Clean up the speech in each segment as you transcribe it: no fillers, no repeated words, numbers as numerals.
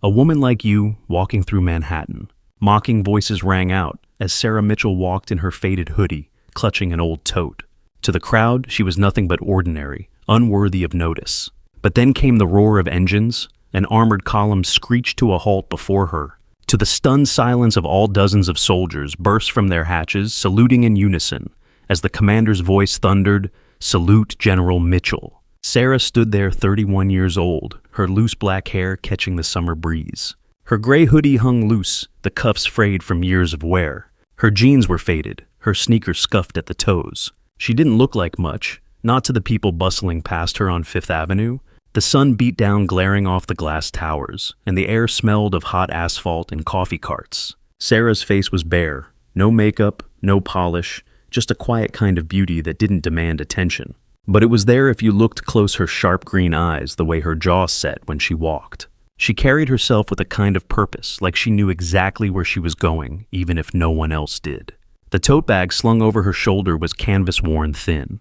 A woman like you walking through Manhattan. Mocking voices rang out as Sarah Mitchell walked in her faded hoodie, clutching an old tote. To the crowd, she was nothing but ordinary, unworthy of notice. But then came the roar of engines. An armored column screeched to a halt before her. To the stunned silence of all dozens of soldiers burst from their hatches, saluting in unison, as the commander's voice thundered, "Salute General Mitchell." Sarah stood there 31 years old, her loose black hair catching the summer breeze. Her gray hoodie hung loose, the cuffs frayed from years of wear. Her jeans were faded, her sneakers scuffed at the toes. She didn't look like much, not to the people bustling past her on Fifth Avenue. The sun beat down glaring off the glass towers, and the air smelled of hot asphalt and coffee carts. Sarah's face was bare, no makeup, no polish, just a quiet kind of beauty that didn't demand attention. But it was there if you looked close, her sharp green eyes, the way her jaw set when she walked. She carried herself with a kind of purpose, like she knew exactly where she was going, even if no one else did. The tote bag slung over her shoulder was canvas-worn thin,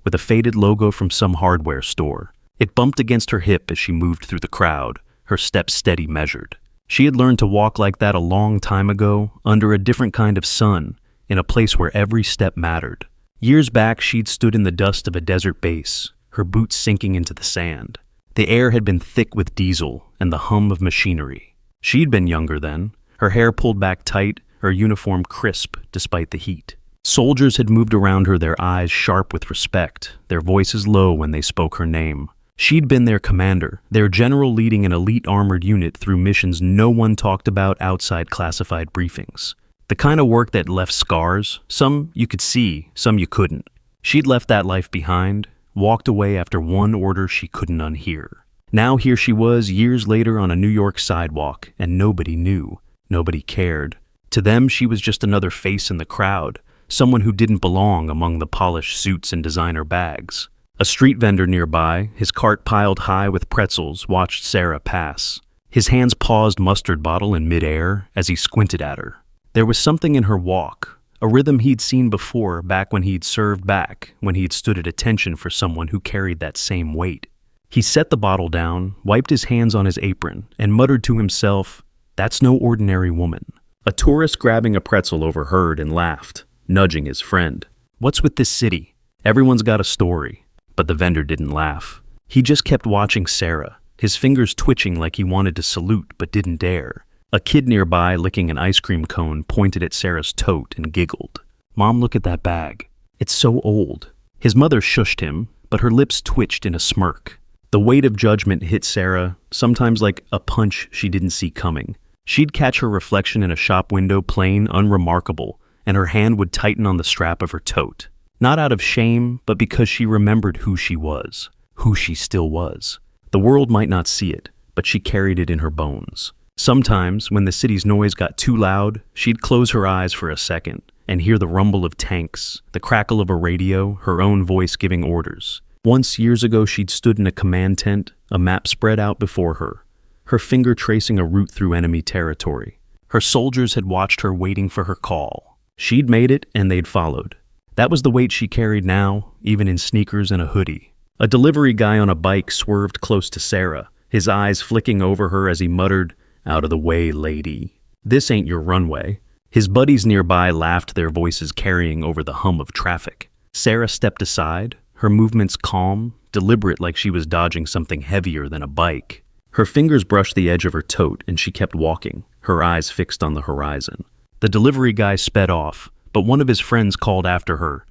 with a faded logo from some hardware store. It bumped against her hip as she moved through the crowd, her steps steady, measured. She had learned to walk like that a long time ago, under a different kind of sun, in a place where every step mattered. Years back, she'd stood in the dust of a desert base, her boots sinking into the sand. The air had been thick with diesel and the hum of machinery. She'd been younger then, her hair pulled back tight, her uniform crisp despite the heat. Soldiers had moved around her, their eyes sharp with respect, their voices low when they spoke her name. She'd been their commander, their general leading an elite armored unit through missions no one talked about outside classified briefings. The kind of work that left scars, some you could see, some you couldn't. She'd left that life behind, walked away after one order she couldn't unhear. Now here she was, years later on a New York sidewalk, and nobody knew, nobody cared. To them, she was just another face in the crowd, someone who didn't belong among the polished suits and designer bags. A street vendor nearby, his cart piled high with pretzels, watched Sarah pass. His hands paused mustard bottle in midair as he squinted at her. There was something in her walk, a rhythm he'd seen before back when he'd served back, when he'd stood at attention for someone who carried that same weight. He set the bottle down, wiped his hands on his apron, and muttered to himself, "That's no ordinary woman." A tourist grabbing a pretzel overheard and laughed, nudging his friend. "What's with this city? Everyone's got a story." But the vendor didn't laugh. He just kept watching Sarah, his fingers twitching like he wanted to salute but didn't dare. A kid nearby, licking an ice cream cone, pointed at Sarah's tote and giggled. "Mom, look at that bag. It's so old." His mother shushed him, but her lips twitched in a smirk. The weight of judgment hit Sarah, sometimes like a punch she didn't see coming. She'd catch her reflection in a shop window, plain, unremarkable, and her hand would tighten on the strap of her tote. Not out of shame, but because she remembered who she was, who she still was. The world might not see it, but she carried it in her bones. Sometimes, when the city's noise got too loud, she'd close her eyes for a second and hear the rumble of tanks, the crackle of a radio, her own voice giving orders. Once, years ago, she'd stood in a command tent, a map spread out before her, her finger tracing a route through enemy territory. Her soldiers had watched her waiting for her call. She'd made it, and they'd followed. That was the weight she carried now, even in sneakers and a hoodie. A delivery guy on a bike swerved close to Sarah, his eyes flicking over her as he muttered, "Out of the way, lady. This ain't your runway." His buddies nearby laughed, their voices carrying over the hum of traffic. Sarah stepped aside, her movements calm, deliberate like she was dodging something heavier than a bike. Her fingers brushed the edge of her tote and she kept walking, her eyes fixed on the horizon. The delivery guy sped off, but one of his friends called after her,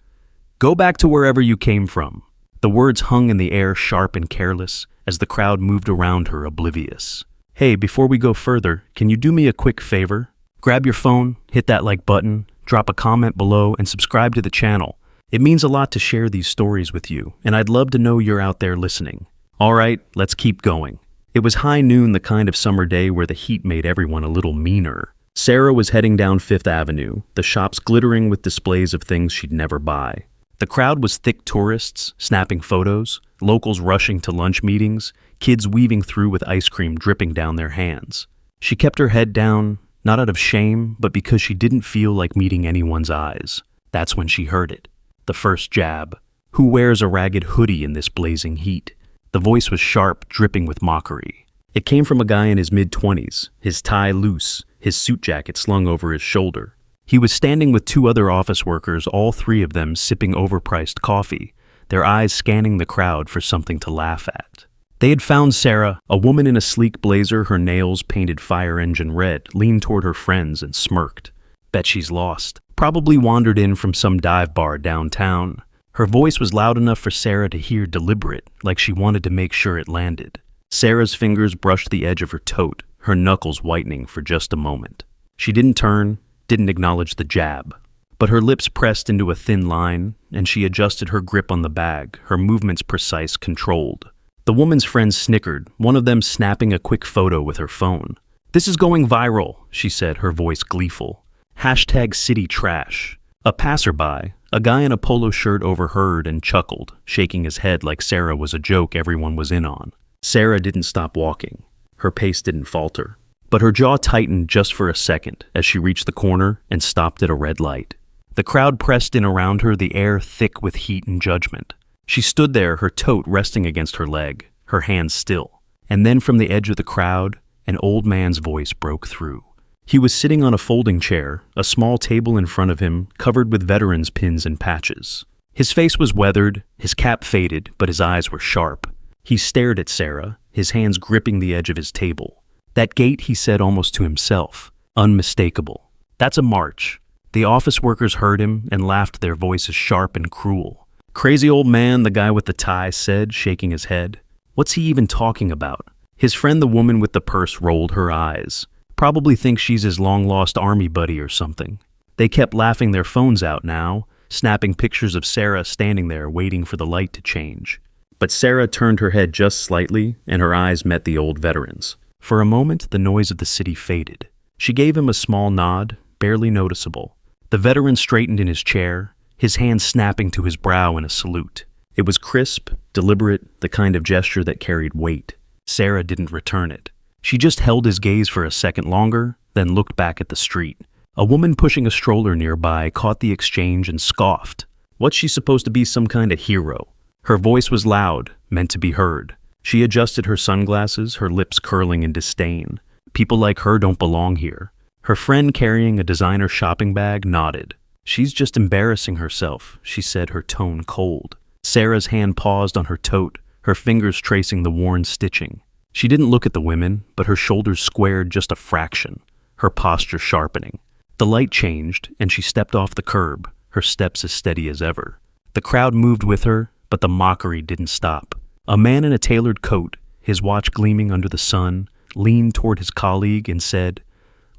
"Go back to wherever you came from." The words hung in the air, sharp and careless, as the crowd moved around her, oblivious. "Hey, before we go further, can you do me a quick favor? Grab your phone, hit that like button, drop a comment below, and subscribe to the channel. It means a lot to share these stories with you, and I'd love to know you're out there listening." All right, let's keep going. It was high noon, the kind of summer day where the heat made everyone a little meaner. Sarah was heading down Fifth Avenue, the shops glittering with displays of things she'd never buy. The crowd was thick tourists, snapping photos, locals rushing to lunch meetings, kids weaving through with ice cream dripping down their hands. She kept her head down, not out of shame, but because she didn't feel like meeting anyone's eyes. That's when she heard it. The first jab. "Who wears a ragged hoodie in this blazing heat?" The voice was sharp, dripping with mockery. It came from a guy in his mid-20s, his tie loose, his suit jacket slung over his shoulder. He was standing with 2 other office workers, all 3 of them sipping overpriced coffee, their eyes scanning the crowd for something to laugh at. They had found Sarah, a woman in a sleek blazer, her nails painted fire engine red, leaned toward her friends and smirked. Bet she's lost. Probably wandered in from some dive bar downtown. Her voice was loud enough for Sarah to hear, deliberate, like she wanted to make sure it landed. Sarah's fingers brushed the edge of her tote, her knuckles whitening for just a moment. She didn't turn, didn't acknowledge the jab. But her lips pressed into a thin line, and she adjusted her grip on the bag, her movements precise, controlled. The woman's friends snickered, one of them snapping a quick photo with her phone. "This is going viral," she said, her voice gleeful. #CityTrash. A passerby, a guy in a polo shirt, overheard and chuckled, shaking his head like Sarah was a joke everyone was in on. Sarah didn't stop walking. Her pace didn't falter. But her jaw tightened just for a second as she reached the corner and stopped at a red light. The crowd pressed in around her, the air thick with heat and judgment. She stood there, her tote resting against her leg, her hands still. And then from the edge of the crowd, an old man's voice broke through. He was sitting on a folding chair, a small table in front of him, covered with veterans' pins and patches. His face was weathered, his cap faded, but his eyes were sharp. He stared at Sarah, his hands gripping the edge of his table. "That gait," he said almost to himself, unmistakable. "That's a march." The office workers heard him and laughed, their voices sharp and cruel. "Crazy old man," the guy with the tie said, shaking his head. "What's he even talking about?" His friend, the woman with the purse, rolled her eyes. "Probably thinks she's his long-lost army buddy or something." They kept laughing their phones out now, snapping pictures of Sarah standing there waiting for the light to change. But Sarah turned her head just slightly, and her eyes met the old veteran's. For a moment, the noise of the city faded. She gave him a small nod, barely noticeable. The veteran straightened in his chair, his hand snapping to his brow in a salute. It was crisp, deliberate, the kind of gesture that carried weight. Sarah didn't return it. She just held his gaze for a second longer, then looked back at the street. A woman pushing a stroller nearby caught the exchange and scoffed. What's she supposed to be, some kind of hero? Her voice was loud, meant to be heard. She adjusted her sunglasses, her lips curling in disdain. People like her don't belong here. Her friend, carrying a designer shopping bag, nodded. "She's just embarrassing herself," she said, her tone cold. Sarah's hand paused on her tote, her fingers tracing the worn stitching. She didn't look at the women, but her shoulders squared just a fraction, her posture sharpening. The light changed, and she stepped off the curb, her steps as steady as ever. The crowd moved with her, but the mockery didn't stop. A man in a tailored coat, his watch gleaming under the sun, leaned toward his colleague and said,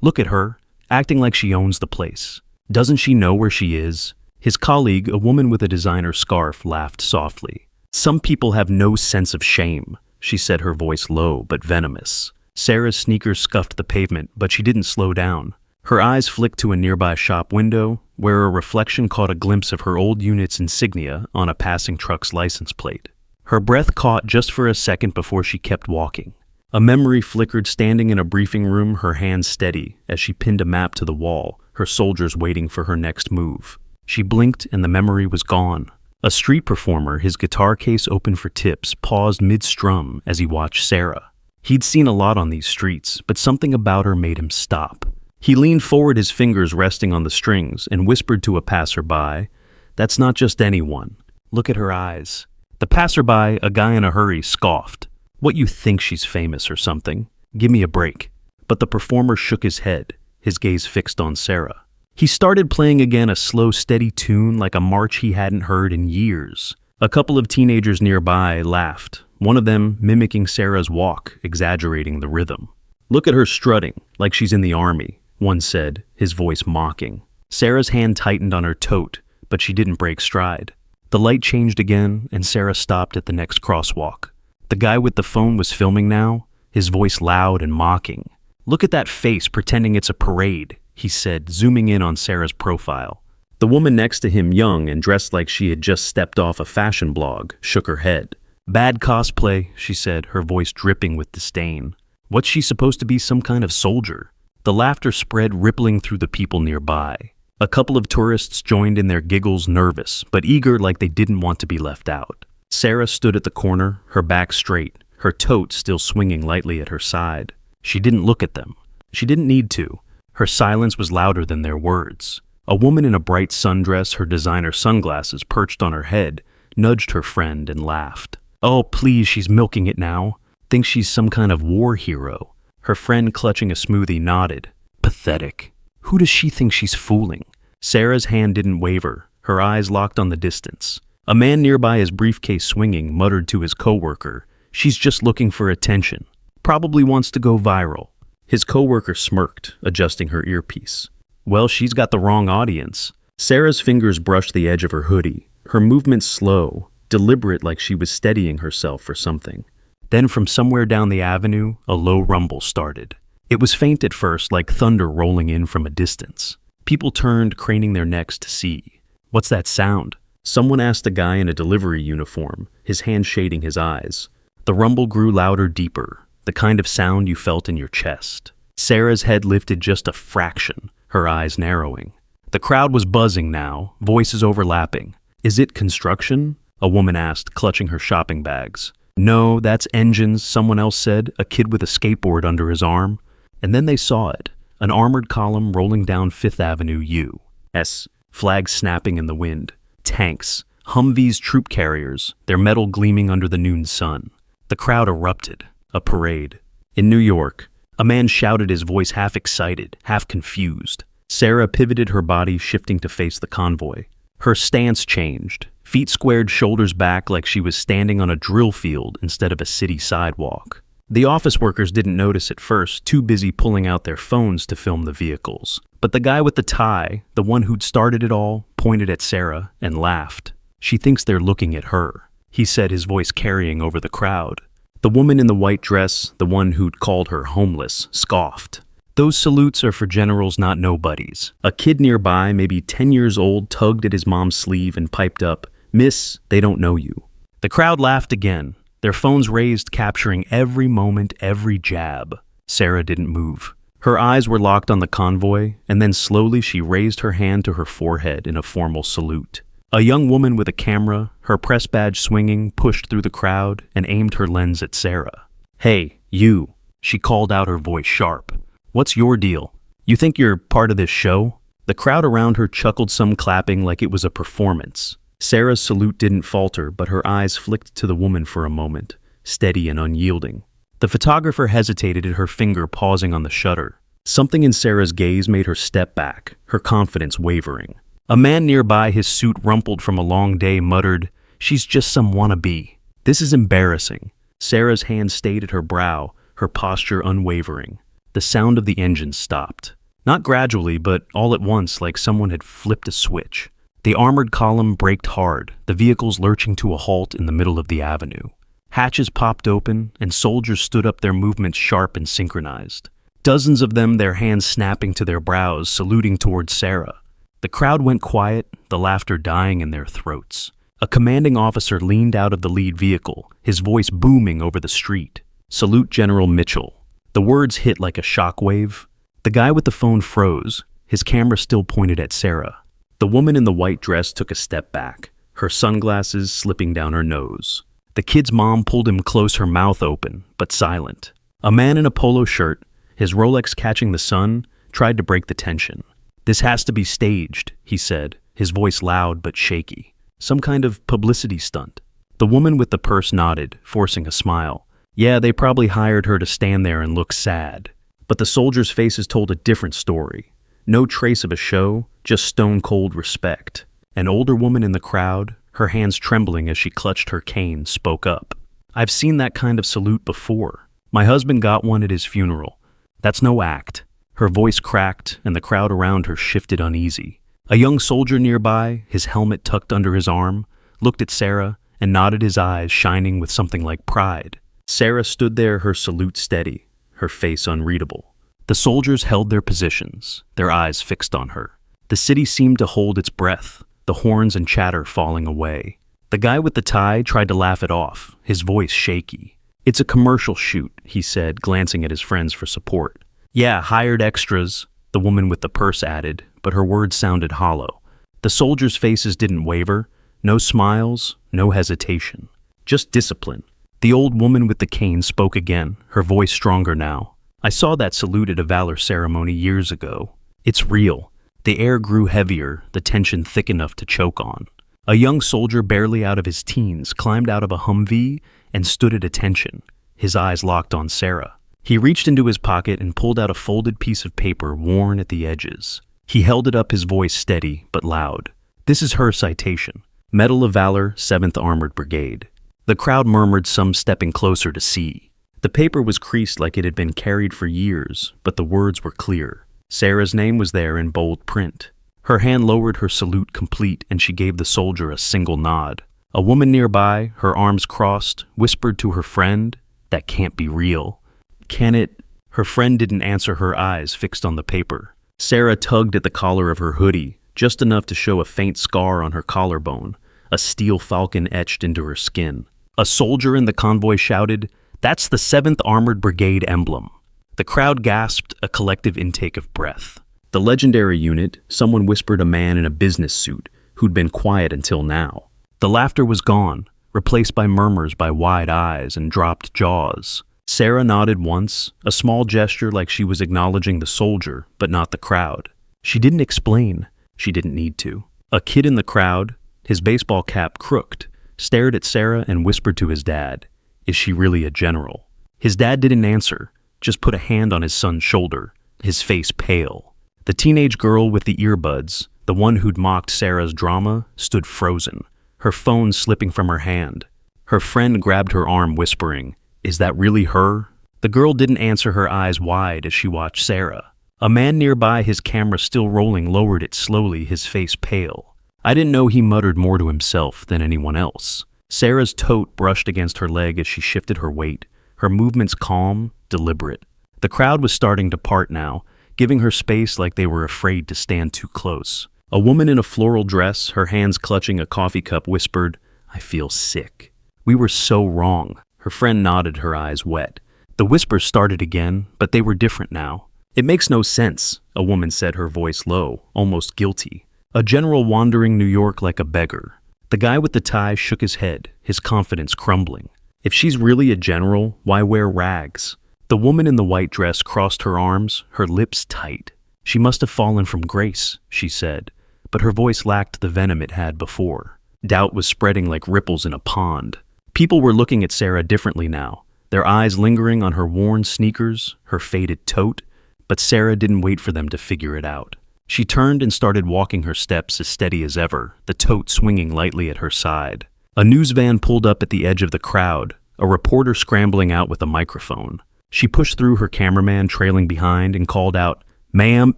"Look at her, acting like she owns the place. Doesn't she know where she is?" His colleague, a woman with a designer scarf, laughed softly. "Some people have no sense of shame," she said, her voice low but venomous. Sarah's sneakers scuffed the pavement, but she didn't slow down. Her eyes flicked to a nearby shop window, where a reflection caught a glimpse of her old unit's insignia on a passing truck's license plate. Her breath caught just for a second before she kept walking. A memory flickered, standing in a briefing room, her hands steady, as she pinned a map to the wall, her soldiers waiting for her next move. She blinked and the memory was gone. A street performer, his guitar case open for tips, paused mid-strum as he watched Sarah. He'd seen a lot on these streets, but something about her made him stop. He leaned forward, his fingers resting on the strings, and whispered to a passerby, "That's not just anyone. Look at her eyes." The passerby, a guy in a hurry, scoffed. "What, you think she's famous or something? Give me a break." But the performer shook his head, his gaze fixed on Sarah. He started playing again, a slow, steady tune like a march he hadn't heard in years. A couple of teenagers nearby laughed, one of them mimicking Sarah's walk, exaggerating the rhythm. "Look at her strutting, like she's in the army," one said, his voice mocking. Sarah's hand tightened on her tote, but she didn't break stride. The light changed again, and Sarah stopped at the next crosswalk. The guy with the phone was filming now, his voice loud and mocking. "Look at that face, pretending it's a parade," he said, zooming in on Sarah's profile. The woman next to him, young and dressed like she had just stepped off a fashion blog, shook her head. "Bad cosplay," she said, her voice dripping with disdain. "What's she supposed to be, some kind of soldier?" The laughter spread, rippling through the people nearby. A couple of tourists joined in their giggles, nervous, but eager, like they didn't want to be left out. Sarah stood at the corner, her back straight, her tote still swinging lightly at her side. She didn't look at them. She didn't need to. Her silence was louder than their words. A woman in a bright sundress, her designer sunglasses perched on her head, nudged her friend and laughed. "Oh, please, she's milking it now. Thinks she's some kind of war hero." Her friend, clutching a smoothie, nodded. Pathetic. Who does she think she's fooling? Sarah's hand didn't waver, her eyes locked on the distance. A man nearby, his briefcase swinging, muttered to his coworker, "She's just looking for attention. Probably wants to go viral." His coworker smirked, adjusting her earpiece. "Well, she's got the wrong audience." Sarah's fingers brushed the edge of her hoodie, her movements slow, deliberate, like she was steadying herself for something. Then from somewhere down the avenue, a low rumble started. It was faint at first, like thunder rolling in from a distance. People turned, craning their necks to see. "What's that sound?" Someone asked a guy in a delivery uniform, his hand shading his eyes. The rumble grew louder, deeper, the kind of sound you felt in your chest. Sarah's head lifted just a fraction, her eyes narrowing. The crowd was buzzing now, voices overlapping. "Is it construction?" a woman asked, clutching her shopping bags. "No, that's engines," someone else said, a kid with a skateboard under his arm. And then they saw it, an armored column rolling down Fifth Avenue U.S., flags snapping in the wind. Tanks, Humvees, troop carriers, their metal gleaming under the noon sun. The crowd erupted, a parade. In New York, a man shouted, his voice half excited, half confused. Sarah pivoted her body, shifting to face the convoy. Her stance changed, feet squared, shoulders back, like she was standing on a drill field instead of a city sidewalk. The office workers didn't notice at first, too busy pulling out their phones to film the vehicles. But the guy with the tie, the one who'd started it all, pointed at Sarah and laughed. "She thinks they're looking at her," he said, his voice carrying over the crowd. The woman in the white dress, the one who'd called her homeless, scoffed. "Those salutes are for generals, not nobodies." A kid nearby, maybe 10 years old, tugged at his mom's sleeve and piped up, "Miss, they don't know you." The crowd laughed again, their phones raised, capturing every moment, every jab. Sarah didn't move. Her eyes were locked on the convoy, and then slowly she raised her hand to her forehead in a formal salute. A young woman with a camera, her press badge swinging, pushed through the crowd and aimed her lens at Sarah. "Hey, you," she called out, her voice sharp. "What's your deal? You think you're part of this show?" The crowd around her chuckled, some clapping like it was a performance. Sarah's salute didn't falter, but her eyes flicked to the woman for a moment, steady and unyielding. The photographer hesitated, her finger pausing on the shutter. Something in Sarah's gaze made her step back, her confidence wavering. A man nearby, his suit rumpled from a long day, muttered, "She's just some wannabe. This is embarrassing." Sarah's hand stayed at her brow, her posture unwavering. The sound of the engine stopped. Not gradually, but all at once, like someone had flipped a switch. The armored column braked hard, the vehicles lurching to a halt in the middle of the avenue. Hatches popped open, and soldiers stood up, their movements sharp and synchronized. Dozens of them, their hands snapping to their brows, saluting towards Sarah. The crowd went quiet, the laughter dying in their throats. A commanding officer leaned out of the lead vehicle, his voice booming over the street. "Salute General Mitchell." The words hit like a shockwave. The guy with the phone froze, his camera still pointed at Sarah. The woman in the white dress took a step back, her sunglasses slipping down her nose. The kid's mom pulled him close, her mouth open, but silent. A man in a polo shirt, his Rolex catching the sun, tried to break the tension. "This has to be staged," he said, his voice loud but shaky. "Some kind of publicity stunt." The woman with the purse nodded, forcing a smile. "Yeah, they probably hired her to stand there and look sad." But the soldiers' faces told a different story. No trace of a show, just stone-cold respect. An older woman in the crowd, her hands trembling as she clutched her cane, spoke up. "I've seen that kind of salute before. My husband got one at his funeral. That's no act." Her voice cracked, and the crowd around her shifted uneasy. A young soldier nearby, his helmet tucked under his arm, looked at Sarah and nodded, his eyes shining with something like pride. Sarah stood there, her salute steady, her face unreadable. The soldiers held their positions, their eyes fixed on her. The city seemed to hold its breath, the horns and chatter falling away. The guy with the tie tried to laugh it off, his voice shaky. "It's a commercial shoot," he said, glancing at his friends for support. "Yeah, hired extras," the woman with the purse added, but her words sounded hollow. The soldiers' faces didn't waver, no smiles, no hesitation. Just discipline. The old woman with the cane spoke again, her voice stronger now. I saw that salute at a valor ceremony years ago. It's real. The air grew heavier, the tension thick enough to choke on. A young soldier barely out of his teens climbed out of a Humvee and stood at attention, his eyes locked on Sarah. He reached into his pocket and pulled out a folded piece of paper worn at the edges. He held it up, his voice steady but loud. This is her citation. Medal of Valor, 7th Armored Brigade. The crowd murmured, some stepping closer to see. The paper was creased like it had been carried for years, but the words were clear. Sarah's name was there in bold print. Her hand lowered, her salute complete, and she gave the soldier a single nod. A woman nearby, her arms crossed, whispered to her friend, "That can't be real." "Can it?" Her friend didn't answer, her eyes fixed on the paper. Sarah tugged at the collar of her hoodie, just enough to show a faint scar on her collarbone, a steel falcon etched into her skin. A soldier in the convoy shouted, "That's the 7th Armored Brigade emblem." The crowd gasped, a collective intake of breath. The legendary unit, someone whispered, a man in a business suit who'd been quiet until now. The laughter was gone, replaced by murmurs, by wide eyes and dropped jaws. Sarah nodded once, a small gesture like she was acknowledging the soldier, but not the crowd. She didn't explain. She didn't need to. A kid in the crowd, his baseball cap crooked, stared at Sarah and whispered to his dad, "Is she really a general?" His dad didn't answer, just put a hand on his son's shoulder, his face pale. The teenage girl with the earbuds, the one who'd mocked Sarah's drama, stood frozen, her phone slipping from her hand. Her friend grabbed her arm, whispering, "Is that really her?" The girl didn't answer, her eyes wide as she watched Sarah. A man nearby, his camera still rolling, lowered it slowly, his face pale. I didn't know he muttered more to himself than anyone else. Sarah's tote brushed against her leg as she shifted her weight, her movements calm, deliberate. The crowd was starting to part now, giving her space like they were afraid to stand too close. A woman in a floral dress, her hands clutching a coffee cup, whispered, "I feel sick." "We were so wrong." Her friend nodded, her eyes wet. The whispers started again, but they were different now. "It makes no sense," a woman said, her voice low, almost guilty. "A general wandering New York like a beggar." The guy with the tie shook his head, his confidence crumbling. "If she's really a general, why wear rags?" The woman in the white dress crossed her arms, her lips tight. "She must have fallen from grace," she said, but her voice lacked the venom it had before. Doubt was spreading like ripples in a pond. People were looking at Sarah differently now, their eyes lingering on her worn sneakers, her faded tote, but Sarah didn't wait for them to figure it out. She turned and started walking, her steps as steady as ever, the tote swinging lightly at her side. A news van pulled up at the edge of the crowd, a reporter scrambling out with a microphone. She pushed through, her cameraman trailing behind, and called out, "Ma'am,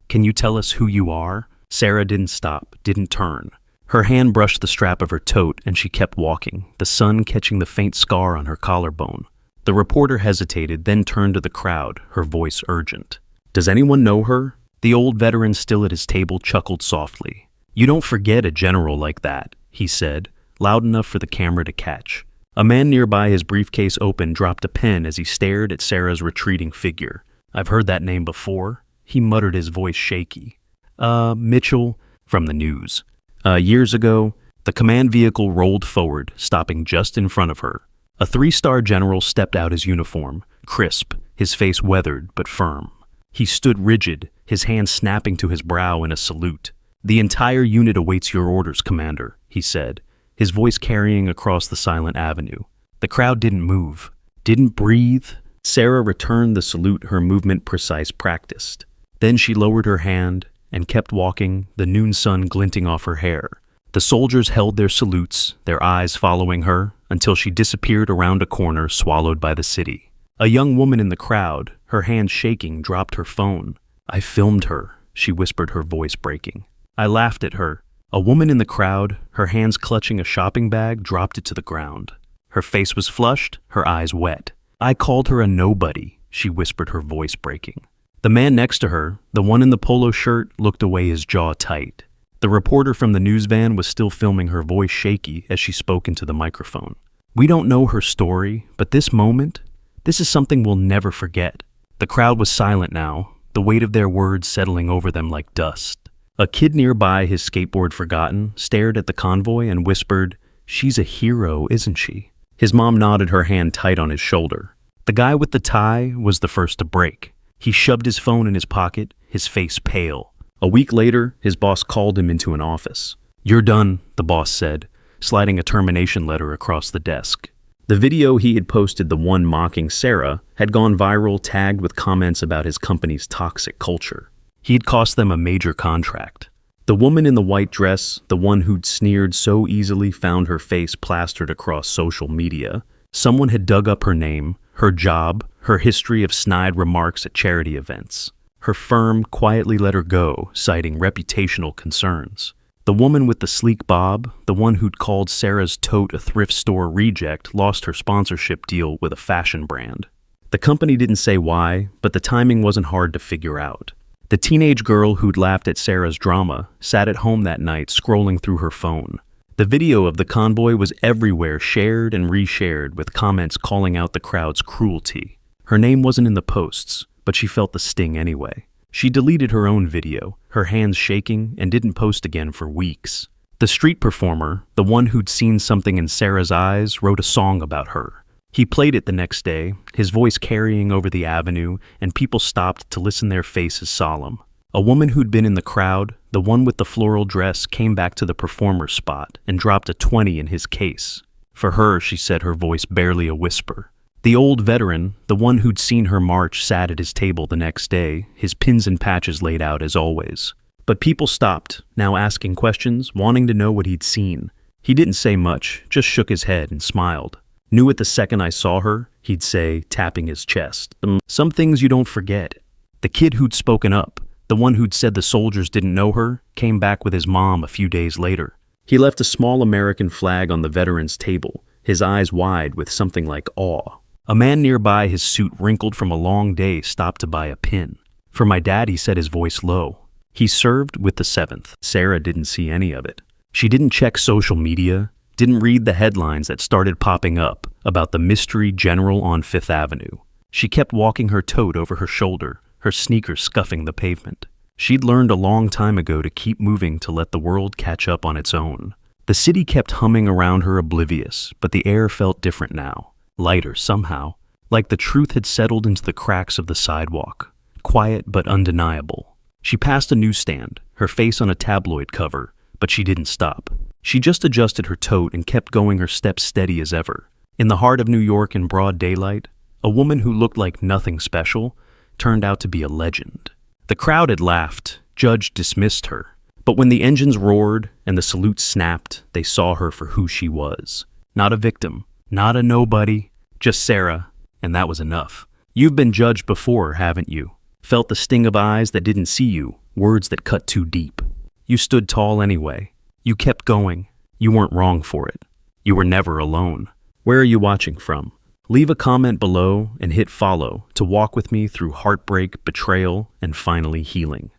can you tell us who you are?" Sarah didn't stop, didn't turn. Her hand brushed the strap of her tote, and she kept walking, the sun catching the faint scar on her collarbone. The reporter hesitated, then turned to the crowd, her voice urgent. "Does anyone know her?" The old veteran still at his table chuckled softly. "You don't forget a general like that," he said, loud enough for the camera to catch. A man nearby, his briefcase open, dropped a pen as he stared at Sarah's retreating figure. "I've heard that name before," he muttered, his voice shaky. Mitchell, from the news. Years ago." The command vehicle rolled forward, stopping just in front of her. A 3-star general stepped out, his uniform, crisp, his face weathered but firm. He stood rigid, his hand snapping to his brow in a salute. "The entire unit awaits your orders, Commander," he said, his voice carrying across the silent avenue. The crowd didn't move, didn't breathe. Sarah returned the salute, her movement precise, practiced. Then she lowered her hand and kept walking, the noon sun glinting off her hair. The soldiers held their salutes, their eyes following her, until she disappeared around a corner, swallowed by the city. A young woman in the crowd, her hands shaking, dropped her phone. "I filmed her," she whispered, her voice breaking. I laughed at her. A woman in the crowd, her hands clutching a shopping bag, dropped it to the ground. Her face was flushed, her eyes wet. "I called her a nobody," she whispered, her voice breaking. The man next to her, the one in the polo shirt, looked away, his jaw tight. The reporter from the news van was still filming, her voice shaky as she spoke into the microphone. "We don't know her story, but this moment, this is something we'll never forget." The crowd was silent now, the weight of their words settling over them like dust. A kid nearby, his skateboard forgotten, stared at the convoy and whispered, "She's a hero, isn't she?" His mom nodded, her hand tight on his shoulder. The guy with the tie was the first to break. He shoved his phone in his pocket, his face pale. A week later, his boss called him into an office. "You're done," the boss said, sliding a termination letter across the desk. The video he had posted, the one mocking Sarah, had gone viral, tagged with comments about his company's toxic culture. He had cost them a major contract. The woman in the white dress, the one who'd sneered so easily, found her face plastered across social media. Someone had dug up her name, her job, her history of snide remarks at charity events. Her firm quietly let her go, citing reputational concerns. The woman with the sleek bob, the one who'd called Sarah's tote a thrift store reject, lost her sponsorship deal with a fashion brand. The company didn't say why, but the timing wasn't hard to figure out. The teenage girl who'd laughed at Sarah's drama sat at home that night scrolling through her phone. The video of the convoy was everywhere, shared and reshared, with comments calling out the crowd's cruelty. Her name wasn't in the posts, but she felt the sting anyway. She deleted her own video, her hands shaking, and didn't post again for weeks. The street performer, the one who'd seen something in Sarah's eyes, wrote a song about her. He played it the next day, his voice carrying over the avenue, and people stopped to listen, their faces solemn. A woman who'd been in the crowd, the one with the floral dress, came back to the performer's spot and dropped a 20 in his case. For her, she said, her voice barely a whisper. The old veteran, the one who'd seen her march, sat at his table the next day, his pins and patches laid out as always. But people stopped, now asking questions, wanting to know what he'd seen. He didn't say much, just shook his head and smiled. "Knew it the second I saw her," he'd say, tapping his chest. "Some things you don't forget." The kid who'd spoken up, the one who'd said the soldiers didn't know her, came back with his mom a few days later. He left a small American flag on the veteran's table, his eyes wide with something like awe. A man nearby, his suit wrinkled from a long day, stopped to buy a pin. "For my dad," he said, his voice low. He served with the 7th. Sarah didn't see any of it. She didn't check social media, didn't read the headlines that started popping up about the mystery general on 5th Avenue. She kept walking her tote over her shoulder, her sneakers scuffing the pavement. She'd learned a long time ago to keep moving, to let the world catch up on its own. The city kept humming around her, oblivious, but the air felt different now, lighter somehow, like the truth had settled into the cracks of the sidewalk, quiet but undeniable. She passed a newsstand, her face on a tabloid cover, but she didn't stop. She just adjusted her tote and kept going, her steps steady as ever. In the heart of New York, in broad daylight, a woman who looked like nothing special turned out to be a legend. The crowd had laughed, judged, dismissed her. But when the engines roared and the salute snapped, they saw her for who she was. Not a victim, not a nobody, just Sarah, and that was enough. You've been judged before, haven't you? Felt the sting of eyes that didn't see you, words that cut too deep. You stood tall anyway. You kept going. You weren't wrong for it. You were never alone. Where are you watching from? Leave a comment below and hit follow to walk with me through heartbreak, betrayal, and finally healing.